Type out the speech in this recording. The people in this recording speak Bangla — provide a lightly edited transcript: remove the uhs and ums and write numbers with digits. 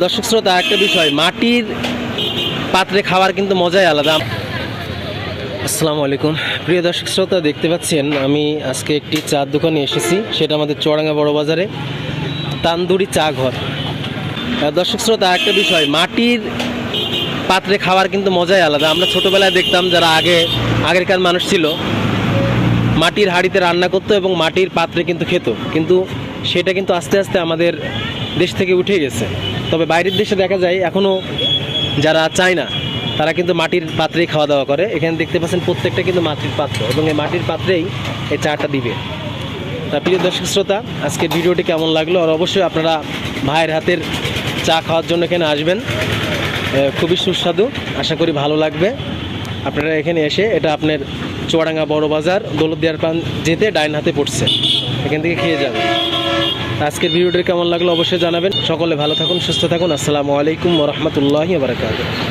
দর্শক শ্রোতা, একটা বিষয়, মাটির পাত্রে খাওয়ার কিন্তু মজাই আলাদা। আসসালামু আলাইকুম প্রিয় দর্শক শ্রোতা, দেখতে পাচ্ছেন আমি আজকে একটি চার দোকানে এসেছি, সেটা আমাদের চুয়াডাঙ্গা বড় বাজারে তান্দুরি চা ঘর। দর্শক শ্রোতা, একটা বিষয়, মাটির পাত্রে খাওয়ার কিন্তু মজাই আলাদা। আমরা ছোটোবেলায় দেখতাম যারা আগেরকার মানুষ ছিল মাটির হাঁড়িতে রান্না করতো এবং মাটির পাত্রে কিন্তু খেত, কিন্তু সেটা কিন্তু আস্তে আস্তে আমাদের দেশ থেকে উঠে গেছে। তবে বাইরের দেশে দেখা যায় এখনও যারা চায় না তারা কিন্তু মাটির পাত্রেই খাওয়া দাওয়া করে। এখানে দেখতে পাচ্ছেন প্রত্যেকটা কিন্তু মাটির পাত্র, এবং এই মাটির পাত্রেই এই চাটা দিবে। তা প্রিয় দর্শক শ্রোতা, আজকের ভিডিওটি কেমন লাগলো, আর অবশ্যই আপনারা ভাইয়ের হাতের চা খাওয়ার জন্য এখানে আসবেন, খুবই সুস্বাদু, আশা করি ভালো লাগবে। আপনারা এখানে এসে, এটা আপনার চুয়াডাঙ্গা বড় বাজার দৌলতদিয়ার পান যেতে ডাইন হাতে পড়ছে, এখান থেকে খেয়ে যাবেন। আজকের ভিডিওটি কেমন লাগলো অবশ্যই জানাবেন। সকলে ভালো থাকুন, সুস্থ থাকুন। আসসালামু আলাইকুম ওয়া রাহমাতুল্লাহি ওয়া বারাকাতুহু।